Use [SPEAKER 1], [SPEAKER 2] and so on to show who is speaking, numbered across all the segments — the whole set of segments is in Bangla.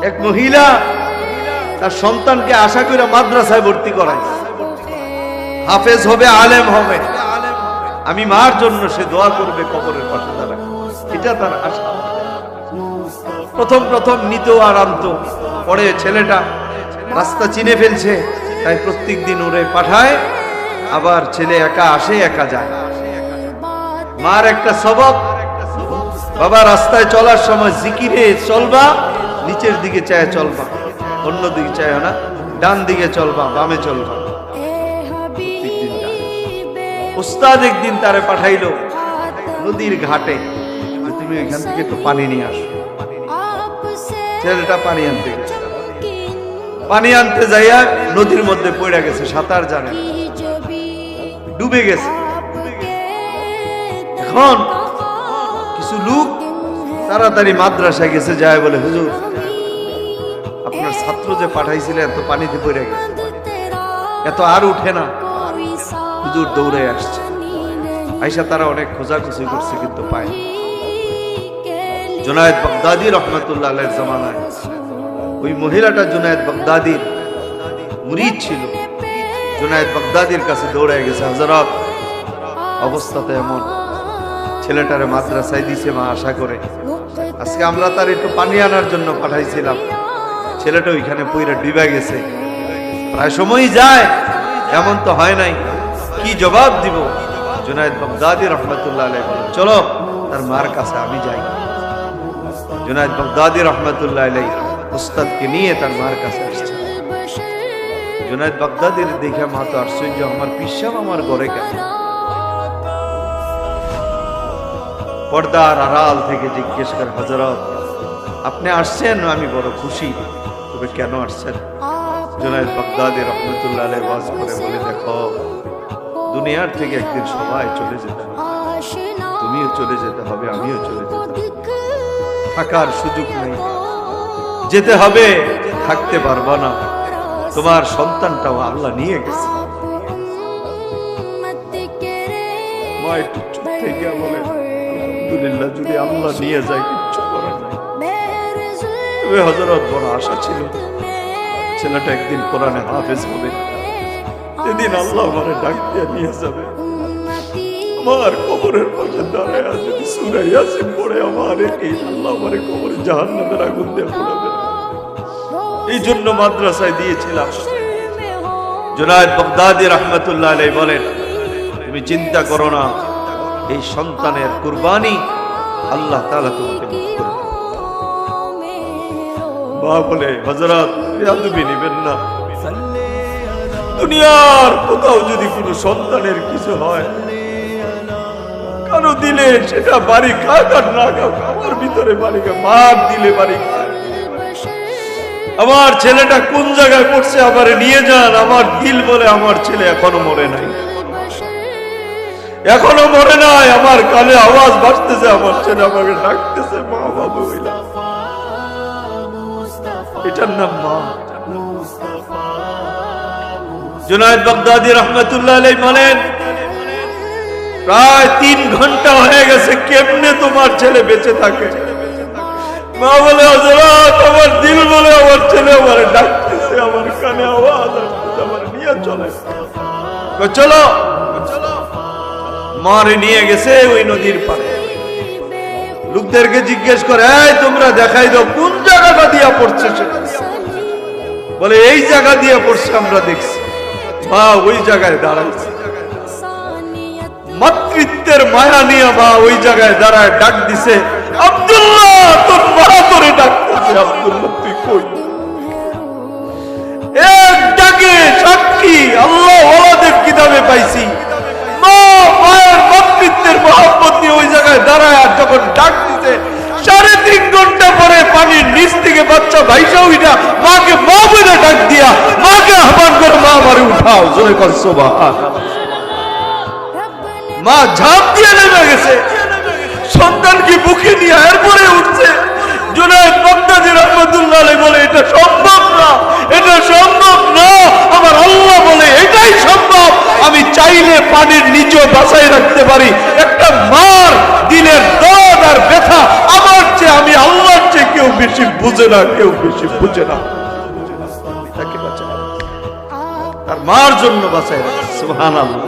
[SPEAKER 1] এক মহিলা তার সন্তানকে আশা করে মাদ্রাসায় ভর্তি করায়, হাফেজ হবে, আলেম হবে, আমি মার জন্য সে দোয়া করবে কবরের পাশে দাঁড়ায়, এটা তার আশা। প্রথম প্রথম নিত আর আনতো, পরে ছেলেটা রাস্তা চিনে ফেলছে, তাই প্রত্যেক দিন ওরে পাঠায়, আবার ছেলে একা আসে একা যায়। মার একটা স্বভাব, বাবা রাস্তায় চলার সময় জিকিরে চলবা, নিচের দিকে চায় চলবা, অন্য দিকে চায় না, ডান দিকে চলবা, বামে চলবা। উস্তাদ একদিন তারে পাঠাইলো নদীর ঘাটে, তুমি এখান থেকে একটু পানি নিয়ে আসো। ছেলেটা পানি আনতে গেছে, পানি আনতে যাইয়া নদীর মধ্যে পড়ে গেছে, সাঁতার জানে, ডুবে গেছে। এখন কিছু লোক তাড়াতাড়ি মাদ্রাসায় গেছে, যায় বলে হুজুর আপনার ছাত্র যে পাঠাইছিলেন এত পানিতে পড়ে গেছে, এত আর উঠে না। হুজুর দৌড়ে আসছে, আইসা তারা অনেক খোঁজাখুঁজি করছে কিন্তু পায়। জুনায়েদ বাগদাদি রহমতুল্লাহ আলাইহির জামানায় ওই মহিলাটা জুনায়েদ বাগদাদির মুরিদ ছিল, জুনায়েদ বাগদাদির কাছে দৌড়ায় গেছে, হযরত অবস্থাতে এমন, ছেলেটারে মাদ্রাসায় দিছে মা আশা করে, আজকে আমরা তার একটু পানি আনার জন্য পাঠাইছিলাম, ছেলেটা ওইখানে পইরা ডুবে গেছে, প্রায় সময়ই যায়, এমন তো হয় নাই, কি জবাব দিব? জুনায়েদ বাগদাদি রহমতুল্লাহ আলাইহি বলেন চলো তার মার কাছে আমি যাই। জুনায়েদ বাগদাদি রহমতুল্লাহ আলাইহি উস্তাদকে নিয়ে তার মার কাছে আসছে। জুনায়েদ বাগদাদির দেখে মা তো আশ্চর্য, আমার পিসাব আমার ঘরে কেন? পর্দার আড়াল থেকে জিজ্ঞেস করে, হযরত আপনি আসছেন, আমি বড় খুশি, তবে কেন আসছেন? জুনায়েদ বাগদাদি রহমতুল্লাহ আলাইহি ওয়াজ করে বলে, দেখো দুনিয়ার থেকে একদিন সবাই চলে যেতে হবে, তুমিও চলে যেতে হবে, আমিও চলে যেতে হবে, থাকার সুযোগ নেই, যেতে হবে, থাকতে পারবা না, তোমার সন্তানটাও আল্লাহ নিয়ে গেছে। মা একটু চুপ থেকে বলে, আলহামদুলিল্লাহ, যদি আল্লাহ নিয়ে যায় কিচ্ছু করার নাই। তবে হযরত বড় আশা ছিল ছেলেটা একদিন কোরআনে হাফেজ হবে, যেদিন আল্লাহ আমারে ডাক দিয়ে নিয়ে যাবে, আমার কবরের পাশে দাঁড়ায় যদি সূরা ইয়াসিন পড়ে আমার এই আল্লাহ আমারে কবরে জাহান্নামের আগুন দিয়ে পোড়াবে। এই জন্য মাদ্রাসায় দিয়েছিলাম। জুনায়েদ বাগদাদি রহমতুল্লাহ আলাইহি বলেন, তুমি চিন্তা করো না, এই সন্তানের কুরবানি আল্লাহ তাআলা তোমাকে মাফ করে দেবে। মা বলে, হযরত বেয়াদবি নিবেন না, দুনিয়ার কোথাও যদি কোনো সন্তানের কিছু হয়, কারো দিলে সেটা বাড়ি খাক আর না খাক, আমার ভিতরে বাড়ি খাক, মার দিলে বাড়ি খাক। আমার ছেলেটা কোন জায়গায় পড়ছে, আমারে নিয়ে যান। আমার দিল বলে আমার ছেলে এখনো মরে নাই, এখনো মরে নাই। আমার কানে আওয়াজ বাজতেছে, আমার ছেলে আমাকে ডাকতেছে, মা বাবু। এটার নাম মা। জুনায়েদ বাগদাদি রহমতুল্লাহ আলাইহি বলেন, প্রায় 3 ঘন্টা হয়ে গেছে, কেমনে তোমার ছেলে বেঁচে থাকে? মা বলে, হযরত আমার দিল বলে আমার ছেলে আমারে ডাকতেছে, আমার কানে আওয়াজ আসতেছে, আমার নিয়ে চলে চলো। মারে নিয়ে গেছে ওই নদীর পাড়ে, লোকদেরকে জিজ্ঞেস করে, এই তোমরা দেখাই দাও কোন জায়গাটা দিয়া পড়ছে সেটা। বলে, এই জায়গা দিয়ে পড়ছে, আমরা দেখছি। মা ওই জায়গায় দাঁড়াইছে, মাতৃত্বের মায়া নিয়ে মা ওই জায়গায় দাঁড়ায় ডাক দিছে, আব্দুল্লাহ তোর মা তোরে ডাকতেছে, আব্দুল্লাহ তুই কই? এক ডাকে সাক্ষী আল্লাহ ওয়ালাদের কিতাবে পাইছি, মা মায়ের মাতৃত্বের মহব্বত নিয়ে ওই জায়গায় দাঁড়ায়, আর যখন ডাক দিছে 3.5 ঘন্টা পরে পানির নিচ থেকে বাচ্চা ভাইসা উঠা মাকে মা বলে ডাক দিয়া মাকে আহ্বান করে, মা আমারে উঠাও, জোরে কর সুবহানাল্লাহ। মা ঝাঁপ দিয়ে নেমে গেছে, সন্তানকে বুকে নিয়ে এরপরে উঠছে। জুনায়েদ বাগদাদি রাহমাতুল্লাহ আলাইহি বলে, এটা সম্ভব না, এটা সম্ভব না। আমার আল্লাহ বলে এটাই সম্ভব। আমি চাইলে পানির নিচে বাঁচাই রাখতে পারি। একটা মার দিলের দর্দ আর ব্যথা আমার চেয়ে, আমি আল্লাহর চেয়ে কেউ বেশি বুঝে না, কেউ বেশি বুঝে না। পিতাকে বাঁচায়, তার মার জন্য বাঁচায় রাখে। সুবহানাল্লাহ,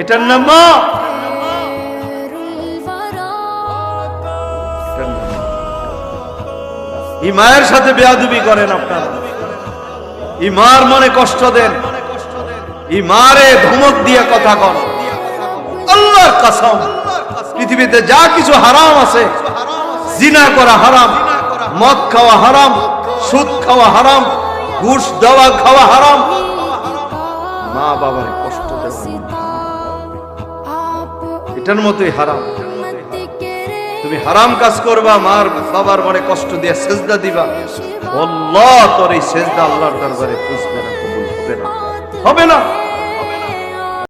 [SPEAKER 1] এটার নাম মা। এই মায়ের সাথে বেয়াদবি করেন আপনারা, এই মার মনে কষ্ট দেন, এই মারে ধমক দিয়ে কথা কন। আল্লাহর কসম, পৃথিবীতে যা কিছু হারাম আছে, জিনা করা হারাম, মদ খাওয়া হারাম, সুদ খাওয়া হারাম, ঘুষ দেওয়া খাওয়া হারাম, মা বাবার কষ্ট দেওয়া এটার মতোই হারাম। তুমি হারাম কাজ করবা, মার বাবার মনে কষ্ট দিয়ে সেজদা দিবা, আল্লাহ তোর এই সেজদা আল্লাহর দরবারে পুষবে না, কবুল হবে না, হবে না।